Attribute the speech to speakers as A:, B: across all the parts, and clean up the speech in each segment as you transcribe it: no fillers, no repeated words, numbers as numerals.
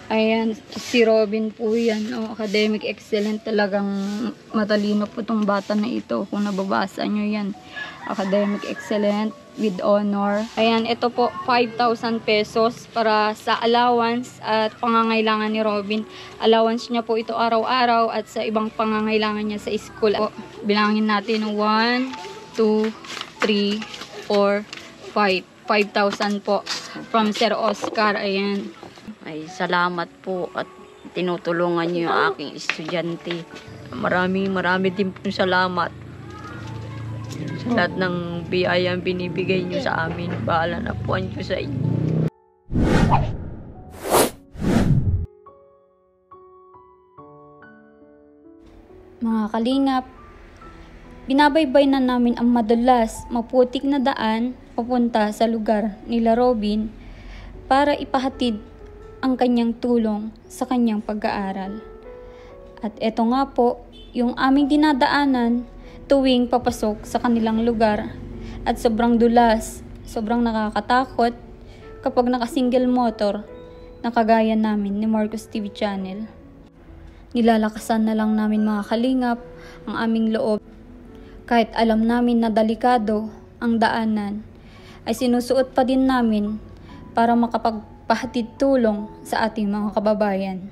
A: Ayan, si Robin po yan. Oh, academic excellent. Talagang matalino po tong bata na ito. Kung nababasa nyo yan. Academic excellent with honor. Ayan, ito po 5,000 pesos para sa allowance at pangangailangan ni Robin. Allowance niya po ito araw-araw at sa ibang pangangailangan niya sa school. O, bilangin natin 1, 2, 3, 4, 5. 5,000 po from Sir Oscar. Ayan.
B: Ay, salamat po at tinutulungan niyo yung aking estudyante. Marami din po salamat sa lahat ng biyayang binibigay niyo sa amin. Bahala na po ang Diyos sa inyo.
A: Mga kalingap, binabaybay na namin ang madalas maputik na daan papunta sa lugar nila Robin para ipahatid ang kanyang tulong sa kanyang pag-aaral. At eto nga po, yung aming dinadaanan tuwing papasok sa kanilang lugar. At sobrang dulas, sobrang nakakatakot kapag naka-single motor na kagaya namin ni Marcos TV Channel. Nilalakasan na lang namin mga kalingap ang aming loob. Kahit alam namin na delikado ang daanan, ay sinusuot pa din namin para makapagpahatid tulong sa ating mga kababayan.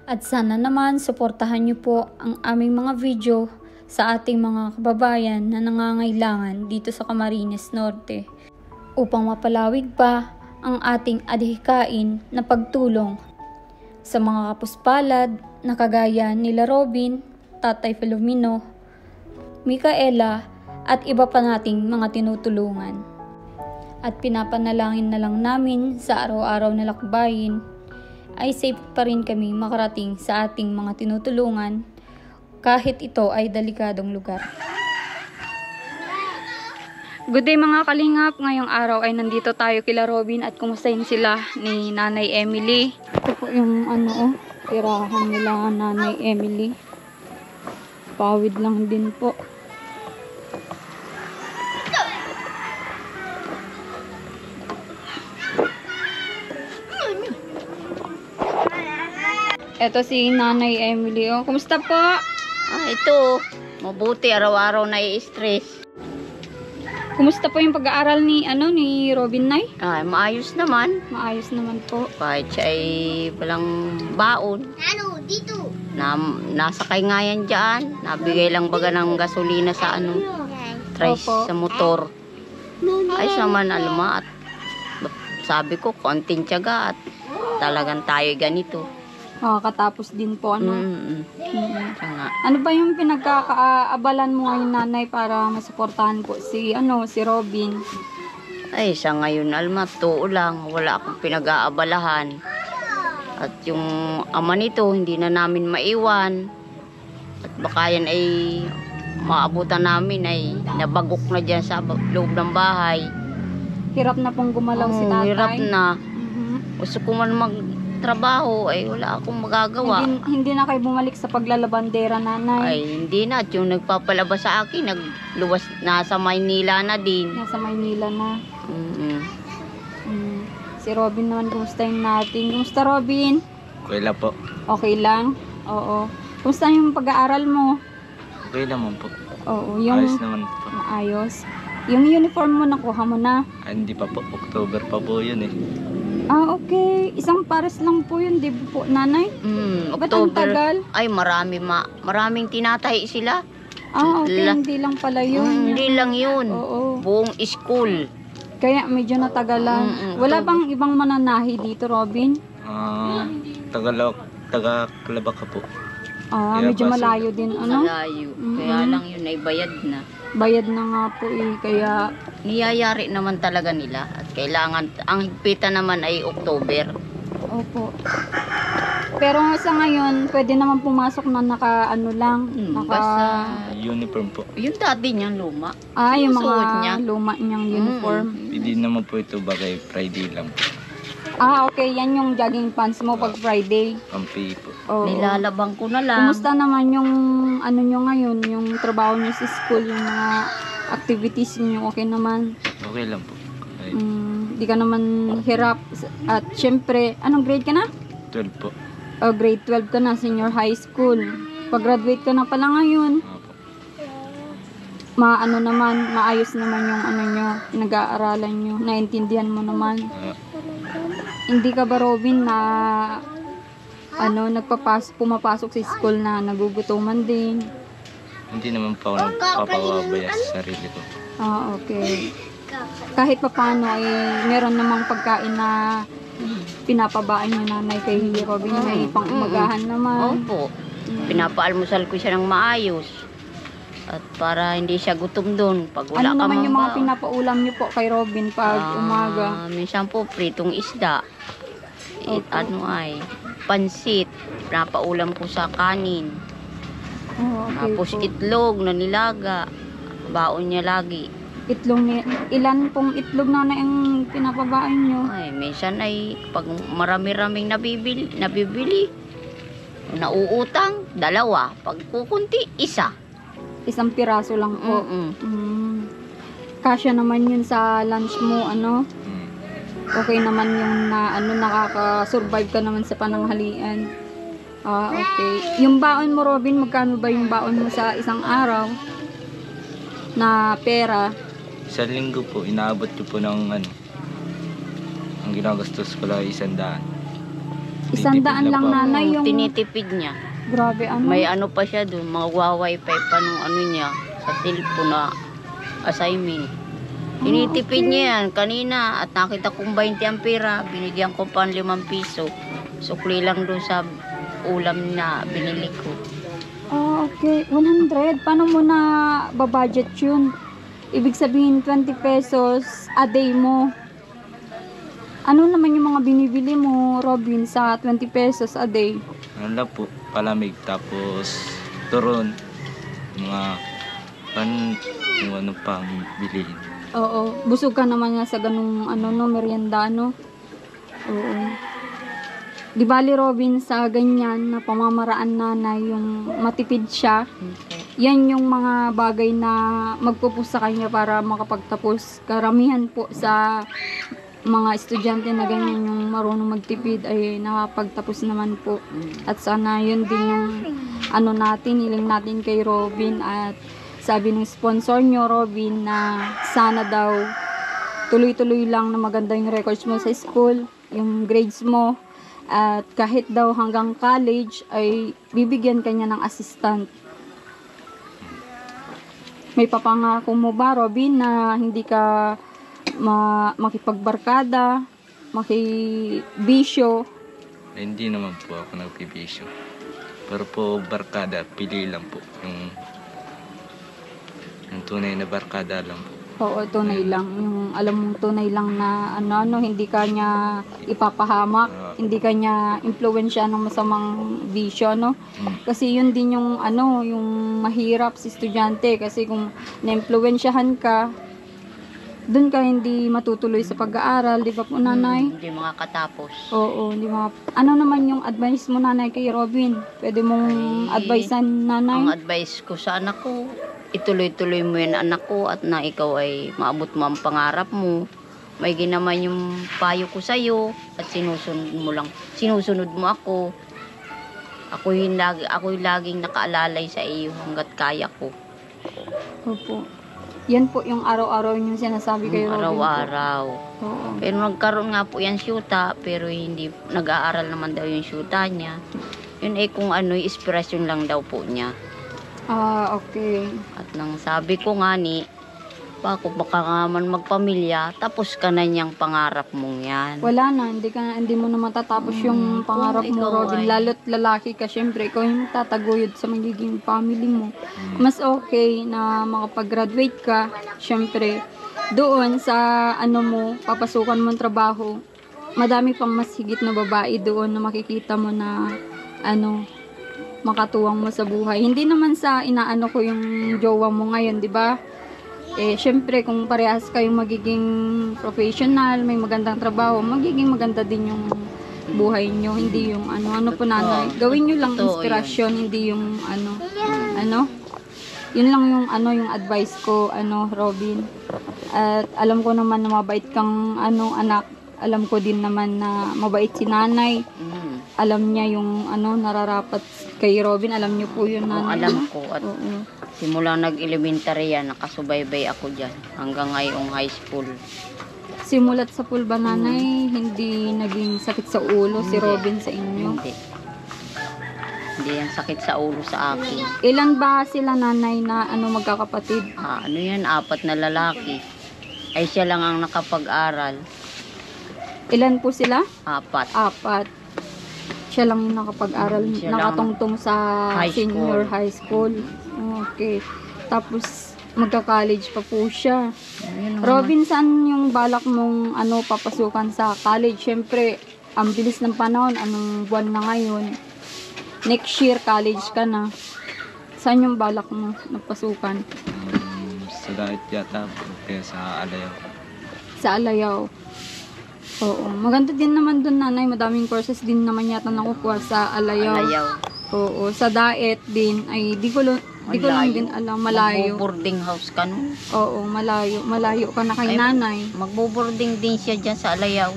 A: At sana naman suportahan niyo po ang aming mga video sa ating mga kababayan na nangangailangan dito sa Camarines Norte upang mapalawig pa ang ating adhikain na pagtulong sa mga kapuspalad na kagaya nila Robin, Tatay Filomeno, Micaela at iba pa nating mga tinutulungan. At pinapanalangin na lang namin sa araw-araw na lakbayin ay safe pa rin kami makarating sa ating mga tinutulungan kahit ito ay delikadong lugar. Good day mga kalingap, ngayong araw ay nandito tayo kila Robin at kumustahin sila ni Nanay Emily. Ito po yung tirahan nila Nanay Emily. Pawid lang din po. Ito si Nanay Emily. Oh, kumusta po?
B: Ito, mabuti araw-araw na i-stress.
A: Kumusta po yung pag-aaral ni Robin Nay?
B: Ay, maayos naman.
A: Maayos naman po.
B: Kahit siya ay walang baon.
C: Dito.
B: Nasakay nga yan dyan. Nabigay lang baga ng gasolina sa tries sa motor. Ayos naman alma at sabi ko, konting tiyaga at talagang tayo ganito.
A: Katapos din po, ano?
B: Nga.
A: Ano ba yung pinagkakaabalan mo ngayon, Nanay, para masuportahan po si Robin?
B: Ay, sa ngayon, alma, totoo lang. Wala akong pinag-aabalahan. At yung ama nito, hindi na namin maiwan. At baka yan ay maabutan namin ay nabagok na dyan sa loob ng bahay.
A: Hirap na pong gumalaw si tatay?
B: Hirap na. Gusto ko man magtrabaho, ay wala akong magagawa.
A: Hindi na kayo bumalik sa paglalabandera, Nanay?
B: Ay, hindi na. At yung nagpapalabas sa akin, nagluwas, nasa Maynila na din.
A: Nasa Maynila na. Si Robin naman, kumustahin natin. Kumusta, Robin?
D: Okay lang po.
A: Okay lang? Oo. Kumusta yung pag-aaral mo?
D: Okay naman po.
A: Oo.
D: Ayos naman po.
A: Maayos. Yung uniform mo, nakuha mo na?
D: Hindi pa po. October pa po yun eh.
A: Okay. Isang pares lang po yun, di po, Nanay? Ba't ang tagal?
B: Ay, maraming tinatahi sila.
A: Okay. Hindi lang pala yun.
B: Hindi lang yun.
A: Oo.
B: Buong school.
A: Kaya medyo natagalan. Wala bang ibang mananahi dito, Robin?
D: Taga-Kalabak ka po.
A: Medyo malayo din, ano?
B: Malayo. Kaya lang yun ay bayad na.
A: Bayad na nga po eh, kaya...
B: Niyayari naman talaga nila. At kailangan, ang higpitan naman ay October.
A: Opo. Pero sa ngayon, pwede naman pumasok na
B: Basta
D: uniform po.
B: yung dati niyang luma.
A: Yung
B: Sinusuot
A: mga
B: niya.
A: luma niyang uniform.
D: Hindi naman po ito bagay Friday lang po.
A: Okay. Yan yung jogging pants mo pag Friday.
D: Pampi po.
A: Oo.
B: Nilalabang ko na lang.
A: Kumusta naman yung nyo ngayon, yung trabaho nyo sa school, yung mga activities nyo, okay naman?
D: Okay lang po. Okay.
A: Di ka naman hirap. At syempre, anong grade ka na?
D: 12 po.
A: Grade 12 ka na, senior high school. Pag-graduate ka na pala ngayon.
D: Opo.
A: Maano naman, maayos naman yung ano nyo, pinag-aaralan nyo. Naintindihan mo naman. Hindi ka ba, Robin, na pumapasok sa school na nagugutuman din?
D: Hindi naman po ako nagpapabaya sa sarili ko.
A: Okay. Kahit papaano ay meron namang pagkain na pinapabaan yung nanay kay Robin. May pang-umagahan naman.
B: Opo. Pinapaalmusal ko siya ng maayos. At para hindi siya gutom doon. Pag wala
A: Ano
B: ka
A: naman yung mga
B: baon.
A: pinapaulam niyo po kay Robin pag umaga?
B: Minsan po, pritong isda.
A: Okay.
B: Pansit. Pinapaulam ko sa kanin.
A: Okay
B: Tapos
A: po.
B: itlog na nilaga. Baon niya lagi.
A: Ilan pong itlog na ang pinapabaan nyo?
B: Ay, minsan ay pag marami-raming nabibili, nauutang, 2. Pag kukunti, 1.
A: Isang piraso lang po.
B: Mm-mm.
A: Kasya naman yun sa lunch mo, ano?
D: Mm.
A: Okay naman yung nakaka-survive ka naman sa pananghalian. Okay. Yung baon mo, Robin, magkano ba yung baon mo sa isang araw na pera?
D: Sa linggo po, inaabot ko po ng ang ginagastos ko lang 100.
A: 100 lang, nanay, yung
B: Tinitipid niya.
A: grabe, ano?
B: May ano pa siya doon, mga wifi pa nung niya, sa cellphone na assignment. Tinitipid niya yan kanina at nakita kong 20 ang pera, binigyan ko pa ng 5 piso. Sukli lang doon sa ulam na binili ko.
A: Okay. 100. Paano mo na babudget yun? Ibig sabihin 20 pesos a day mo. Ano naman yung mga binibili mo, Robin, sa 20 pesos a day?
D: Ano lang po, palamig. Tapos turon. Mga kung ano pang bilihin.
A: Oo. Busog ka naman nga sa ganung merienda, no? Oo. Di bali, Robin, sa ganyan na pamamaraan nanay, yung matipid siya, yan yung mga bagay na magpupus sa kanya para makapagtapos. Karamihan po sa mga estudyante na ganyan yung marunong magtipid ay nakapagtapos naman po. At sana yun din yung hiling natin kay Robin. At sabi ng sponsor nyo, Robin, na sana daw tuloy-tuloy lang na maganda yung records mo sa school, yung grades mo. At kahit daw hanggang college ay bibigyan kanya ng assistant. May papangako mo ba, Robin, na hindi ka makipagbarkada, makibisyo?
D: Hindi naman po ako nagpibisyo. Pero po barkada, pili lang po. Yung tunay na barkada lang po.
A: Oo, tunay lang. Yung alam mong tunay lang na hindi ka niya ipapahamak, hindi ka niya impluwensya ng masamang bisyo, no? Kasi yun din yung yung mahirap sa estudyante, kasi kung na-impluwensyahan ka, dun ka hindi matutuloy sa pag-aaral, di ba po, nanay?
B: Hindi makakatapos.
A: Oo, di ba? Ano naman yung advice mo, nanay, kay Robin? Pwede mong advisean, nanay?
B: Ang advice ko sa anak ko, ituloy-tuloy mo yan, anak ko, at na ikaw ay maabot mo ang pangarap mo. May ginaman yung payo ko sa'yo at sinusunod mo ako. Ako'y laging nakaalalay sa iyo hanggat kaya ko.
A: Opo. Yan po yung araw-araw yung sinasabi kay Robin.
B: Araw-araw.
A: Oo.
B: Pero nagkaroon nga po yan syuta, pero hindi, nag-aaral naman daw yung syuta niya. Yun ay kung inspirasyon lang daw po niya.
A: Okay.
B: At nang sabi ko nga baka nga man magpamilya, tapos ka na niyang pangarap mong yan.
A: Wala na, hindi mo na matatapos yung pangarap mo,
B: ikaw
A: Robin. Lalo't lalaki ka, syempre, ikaw yung tataguyod sa magiging family mo. Mas okay na makapag-graduate ka, syempre, doon sa papasukan mong trabaho, madami pang mas higit na babae doon na makikita mo na makatuwang mo sa buhay. Hindi naman sa ko yung jowa mo ngayon, di ba? Syempre, kung parehas kayong magiging professional, may magandang trabaho, magiging maganda din yung buhay nyo. Hindi yung po, nanay. Gawin nyo lang inspirasyon, hindi yung Yun lang yung yung advice ko, Robin. At alam ko naman na mabait kang anak. Alam ko din naman na mabait si nanay. alam niya yung ano, nararapat kay Robin. Alam niyo po yun,
B: Oo,
A: nanay.
B: alam
A: ano?
B: ko. At
A: Oo.
B: simulang nag-elementary yan, nakasubaybay ako dyan. Hanggang ngayong high school.
A: Simulat sa pool ba, nanay, hindi naging sakit sa ulo si
B: Hindi.
A: Robin sa inyo?
B: Hindi. Hindi yan sakit sa ulo sa akin.
A: Ilan ba sila, nanay, na ano, magkakapatid?
B: Ano yan, 4 na lalaki. Ay siya lang ang nakapag-aral.
A: Ilan po sila?
B: 4.
A: 4. Siya lang yung nakapag-aral,
B: Siya lang.
A: nakatungtong sa
B: High
A: senior
B: school.
A: high school. Okay. Tapos, magka-college pa po siya.
B: Ayun naman.
A: Robin, saan yung balak mong ano, papasukan sa college? Siyempre, ang bilis ng panahon, anong buwan na ngayon. Next year, college ka na. Saan yung balak mo na pasukan?
D: Sa diet yata po, kaya sa Alayaw.
A: Sa Alayaw. Oo. Maganda din naman dun, nanay. Madaming courses din naman yata nakukuha sa Alayaw.
B: Alayaw.
A: Oo. Sa Daet din, ay di ko lang
B: Malayo.
A: din alam. Malayo.
B: Magbo-boarding house ka no?
A: Oo, malayo. Malayo ka na kay
B: Ay,
A: nanay.
B: Magbo-boarding din siya dyan sa Alayaw.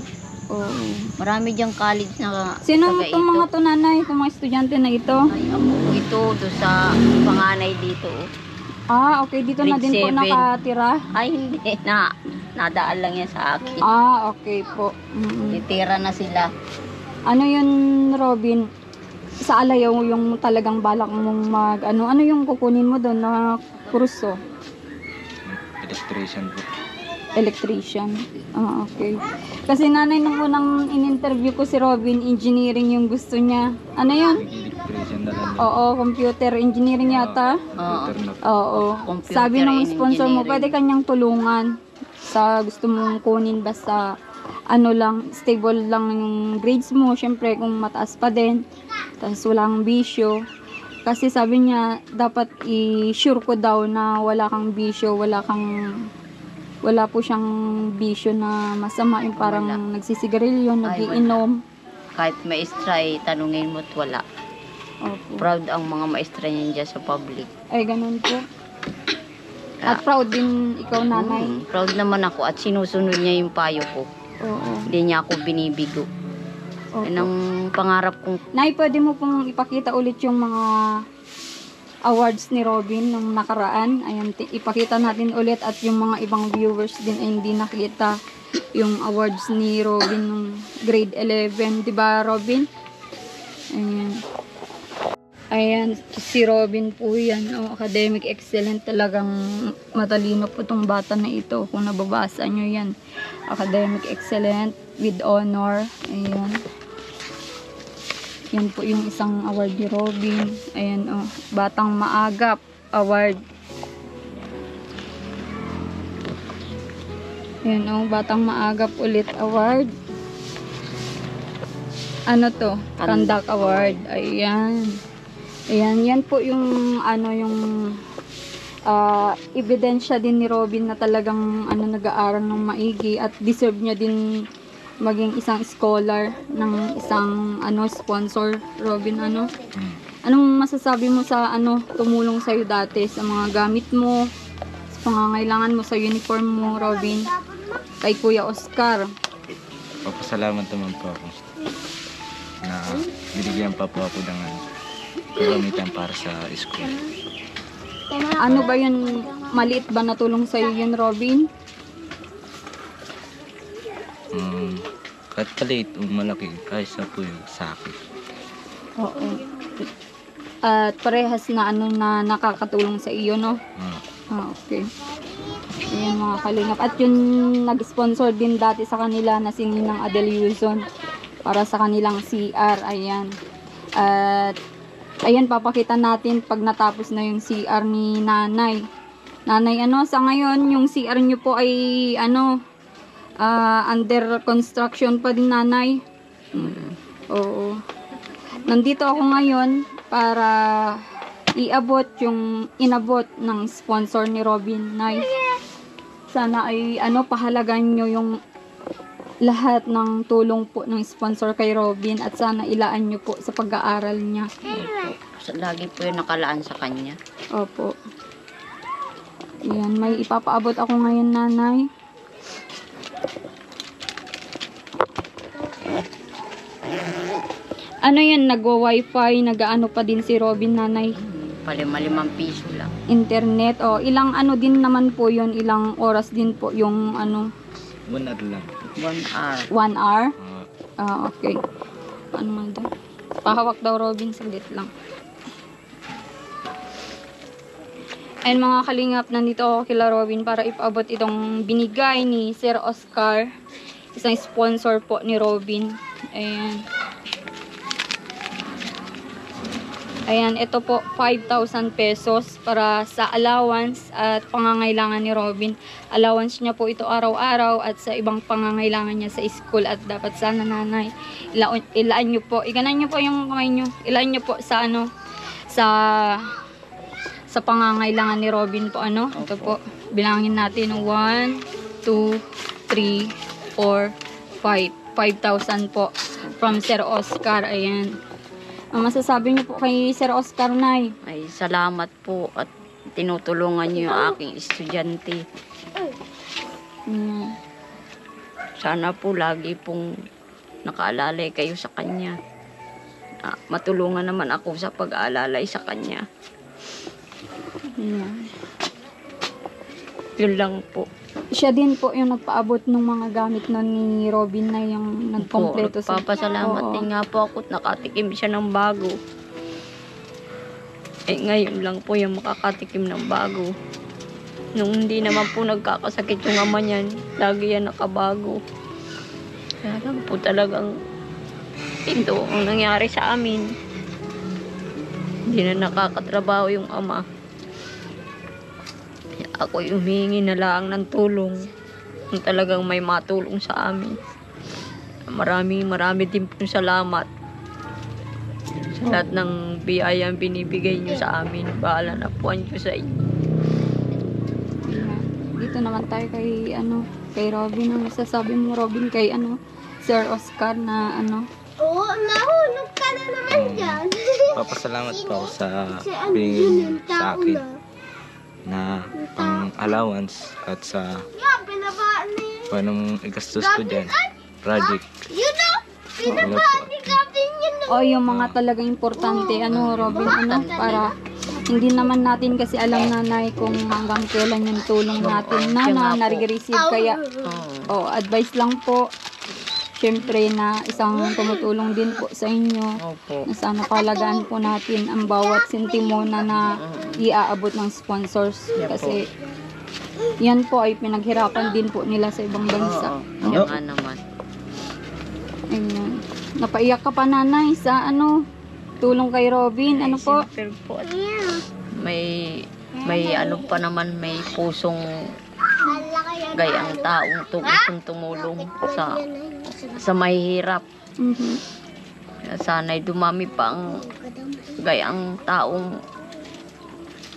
A: Oo.
B: Marami diyang college na
A: Sino
B: taga
A: itong
B: ito.
A: mga to, nanay? Itong mga estudyante na ito?
B: Ay, ako ito do sa panganay dito.
A: Ah, okay. Dito na
B: Grade
A: din po
B: 7.
A: nakatira.
B: Ay, hindi na. Nadaan lang yan sa akin.
A: Ah, okay po. Mm-mm.
B: Titira na sila.
A: Ano yun, Robin? Sa Alayaw yung talagang balak mong ano yung kukunin mo doon na kurso?
D: Electrician po.
A: Electrician. Ah, okay. Kasi nanay, nung unang in-interview ko si Robin, engineering yung gusto niya. Ano yun?
D: Electrician na lang.
A: Oo, computer engineering yata.
D: Computer na po.
A: Oo.
B: Computer
A: Sabi ng
B: and
A: sponsor mo,
B: engineering.
A: pwede kanyang tulungan sa gusto mong kunin, basta ano lang, stable lang yung grades mo. Syempre, kung mataas pa din, tapos walang bisyo. Kasi sabi niya, dapat i-sure ko daw na wala kang bisyo, wala po siyang bisyo na masama, yung parang
B: Wala.
A: nagsisigarilyo, nagiinom.
B: Kahit maestra ay tanungin mo't wala.
A: Opo.
B: Proud ang mga maestra niyan dyan sa public.
A: Ay, ganun po. At proud din ikaw, nanay.
B: Proud naman ako at sinusunod niya yung payo ko.
A: Oo.
B: Hindi niya ako binibigo.
A: Opo.
B: Yan ang pangarap kong
A: Nay, pwede mo pong ipakita ulit yung mga awards ni Robin nung nakaraan. Ayan, ipakita natin ulit, at yung mga ibang viewers din ay hindi nakita yung awards ni Robin nung grade 11. Diba, Robin? Ayan. Ayan, si Robin po yan. Oh, academic excellent. Talagang matalino po tong bata na ito. Kung nababasa nyo yan. Academic excellent with honor. Ayan. Yan po yung isang award ni Robin. Ayan, oh. Batang Maagap Award. Ayan, oh. Batang Maagap ulit award. Ano to? Kandak Award. Ayan. Ayan, yan po yung ano, yung ebidensya din ni Robin na talagang ano, nag-aaral ng maigi, at deserve niya din maging isang scholar ng isang ano, sponsor. Robin, ano? Anong masasabi mo sa ano, tumulong sa'yo dati sa mga gamit mo, sa pangangailangan mo sa uniform mo, Robin? Kay Kuya Oscar.
D: Papasalamat naman po ako na binigyan pa po ako ng kagamitan para sa school.
A: Ano ba yun? Maliit ba na tulong sa'yo yun, Robin?
D: Kahit paliit o malaki, kahit na po yung sa akin.
A: Oo. At parehas na ano na nakakatulong sa iyo, no? Okay. Ayan, mga kalingap. At yung nag-sponsor din dati sa kanila na si Ninang Adel Yuzon para sa kanilang CR. Ayan. At ayan, papakita natin pag natapos na yung CR ni Nanay. Nanay, ano, sa ngayon, yung CR nyo po ay ano, under construction pa din, Nanay. Oo. Nandito ako ngayon para inabot ng sponsor ni Robin. Nice. Sana ay ano, pahalagan nyo yung lahat ng tulong po ng sponsor kay Robin, at sana ilaan nyo po sa pag-aaral niya.
B: lagi po yung nakalaan sa kanya.
A: Opo. Yan, may ipapaabot ako ngayon, Nanay. Ano yan, nagwa-wifi, nag-ano pa din si Robin, nanay?
B: Palima-limang piso lang.
A: Internet, o ilang ano din naman po yon, ilang oras din po yung ano,
D: 1 hour lang.
B: 1 hour.
A: 1 hour?
D: Ah,
A: Okay. Ano man daw? Pahawak daw, Robin, saglit lang. And mga kalingap, nandito ako kila Robin para ipaabot itong binigay ni Sir Oscar. Isang sponsor po ni Robin. Ayan. Ayan, ito po 5,000 pesos para sa allowance at pangangailangan ni Robin. Allowance niya po ito araw-araw at sa ibang pangangailangan niya sa school, at dapat sana, nanay, ilaan niyo po. Iganan niyo po yung kamay niyo. Ilaan niyo po sa ano, sa pangangailangan ni Robin po, ano. Ito po, bilangin natin 1, 2, 3, 4, 5. 5,000 po from Sir Oscar. Ayan. Ang masasabi niyo po kay Sir Oscar, nay?
B: Ay, salamat po at tinutulungan niyo yung aking estudyante. Sana po lagi pong nakaalalay kayo sa kanya. Matulungan naman ako sa pag-aalalay sa kanya. Yun lang po.
A: Siya din po yung nagpaabot ng mga gamit nun ni Robin na yung nagkompleto sa...
B: Papasalamat din nga po ako at nakatikim siya ng bago. Ngayon lang po yung makakatikim ng bago. Nung hindi naman po nagkakasakit yung ama niyan, lagi yan nakabago. Kaya lang po talagang ito ang nangyari sa amin. Hindi na nakakatrabaho yung ama. Ako humingi na lang ng tulong kung talagang may matulong sa amin. Marami din po salamat sa lahat ng biyayang binibigay niyo sa amin. Bahala na po niyo sa inyo.
A: Dito naman tayo kay kay Robin. Ano sasabi mo, Robin, kay Sir Oscar na
C: Oo, nahulog ka na naman dyan.
D: papasalamat po ako sa binigay niyo sa akin na pang allowance at sa
C: Pinabaan na yun.
D: paanong igastos ko dyan. Project.
C: Yun o! Pinabaan ni Gavin yun.
A: yung mga talagang importante, Robin, para hindi naman natin kasi alam, nanay, kung hanggang kailan yung tulong natin na nare-receive. Kaya, advice lang po, syempre, na isang tumutulong din po sa inyo.
B: Opo.
A: Na sana palagaan po natin ang bawat sentimo na iaabot ng sponsors. Kasi, yan po ay pinaghirapan din po nila sa ibang bansa.
B: Yan nga naman.
A: Ayun. Napaiyak ka pa, nanay, sa tulong kay Robin. Ano po?
B: Siyempre po. May pa naman, may pusong gayang taong gustong tumulong sa mahihirap. Sana'y dumami pa ang gayang taong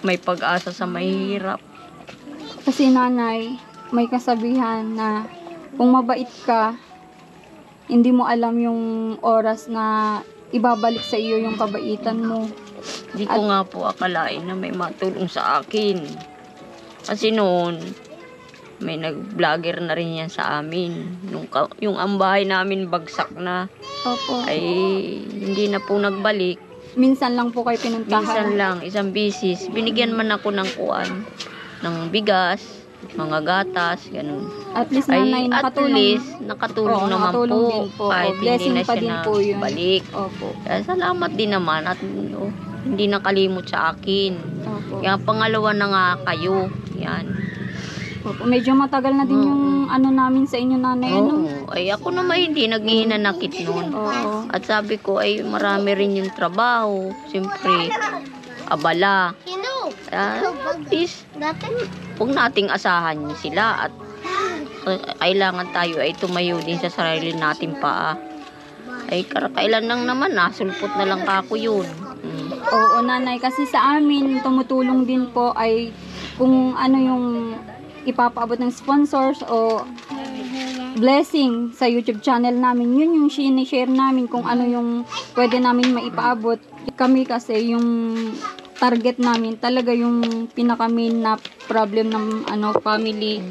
B: may pag-asa sa mahihirap.
A: Kasi, nanay, may kasabihan na kung mabait ka, hindi mo alam yung oras na ibabalik sa iyo yung kabaitan mo.
B: Hindi ko nga po akalain na may matulong sa akin. Kasi noon, may nag-vlogger na rin yan sa amin. Yung ang bahay namin bagsak na.
A: Opo.
B: Ay hindi na po nagbalik.
A: Minsan lang po kayo pinuntahan.
B: Minsan lang, isang bisis. Binigyan man ako ng ng bigas, mga gatas, ganun.
A: At least, nanay, nakatulong.
B: Nakatulong naman
A: nakatulong
B: po.
A: din po.
B: Kahit
A: Blessing
B: hindi na
A: pa
B: siya
A: din po yun.
B: balik.
A: Opo.
B: Kaya salamat din naman at hindi nakalimot sa akin.
A: Opo.
B: Kaya pangalawa na nga kayo. Yan.
A: Opo. Medyo matagal na din yung namin sa inyo, nanay.
B: Ay ako naman hindi naghihinanakit noon.
A: Oo.
B: At sabi ko ay marami rin yung trabaho. Siyempre, abala. Please, huwag nating asahan sila at kailangan tayo ay tumayo din sa sarili natin paa. Ay kailan lang naman, nasulpot na lang ako yun.
A: Oo, nanay, kasi sa amin tumutulong din po ay kung yung ipapaabot ng sponsors o blessing sa YouTube channel namin, yun yung sinishare namin kung ano yung pwede namin maipaabot. Kami kasi yung target namin talaga yung pinaka-main na problem ng family,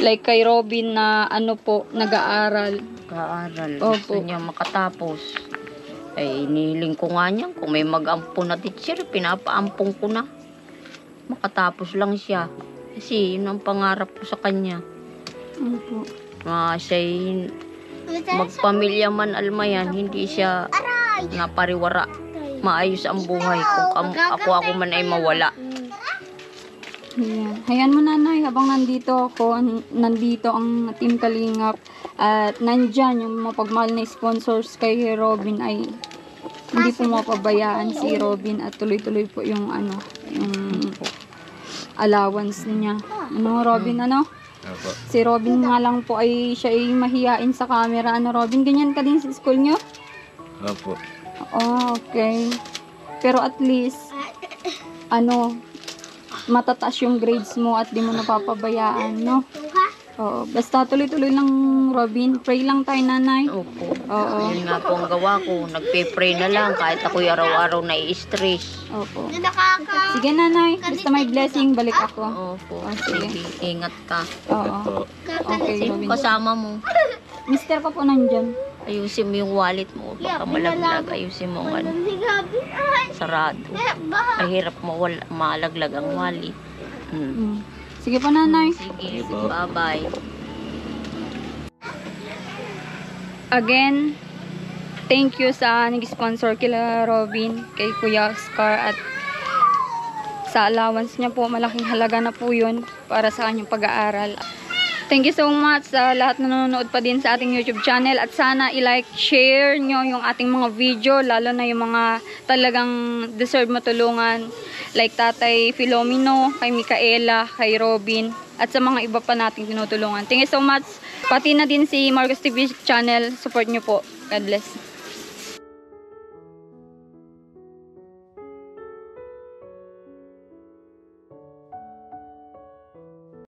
A: like kay Robin na po nag-aaral.
B: Kaaral.
A: Opo.
B: Gusto niya makatapos. Ay, inihiling ko nga niya, kung may mag-ampon na teacher, pinapaampong ko na. Makatapos lang siya. Kasi yun ang pangarap ko sa kanya.
A: Opo.
B: Siya'y magpamilya man almayan, hindi siya napariwara. Maayos ang buhay kung ako man ay mawala.
A: Ayan. Hayaan mo nanay, habang nandito ako, nandito ang Team Kalingap at nandyan yung mapagmahal na sponsors kay Robin ay hindi po mapabayaan si Robin at tuloy-tuloy po yung yung allowance niya. Robin,
D: Opo.
A: Si Robin nga lang po ay siya ay mahiyain sa camera. Robin, ganyan ka din sa school nyo?
D: Opo.
A: Oh, okay. Pero at least, matataas yung grades mo at di mo napapabayaan, no? Oo. Basta tuloy-tuloy lang, Robin. Pray lang tayo, nanay.
B: Opo.
A: Oo.
B: Yun nga po ang gawa ko. Nagpe-pray na lang kahit ako'y araw-araw na-i-stress.
A: Opo.
C: Nakaka...
A: Sige, nanay. Basta may blessing, balik ako.
B: Opo.
A: Oh, sige.
B: Sige, ingat ka.
A: Oo.
D: Opo.
A: Okay,
B: Sino
A: Robin.
B: kasama mo?
A: Mister ko po nandyan.
B: Ayusin mo yung wallet mo. Baka malaglag. Ayusin mo ang
C: Si Gabi, ay,
B: sarado.
C: baha.
B: Mahirap malaglag ang wallet.
A: Sige po, nanay.
B: Sige,
D: Sige po.
B: bye-bye.
A: Again, thank you sa nag-sponsor kila Robin, kay Kuya Oscar, at sa allowance niya po, malaking halaga na po yun para sa kanyang pag-aaral. Thank you so much sa lahat na nanonood pa din sa ating YouTube channel, at sana i-like, share nyo yung ating mga video, lalo na yung mga talagang deserve matulungan, like Tatay Filomeno, kay Micaela, kay Robin, at sa mga iba pa nating tinutulungan. Thank you so much. Pati na din si Marcos TV channel, support nyo po. God bless.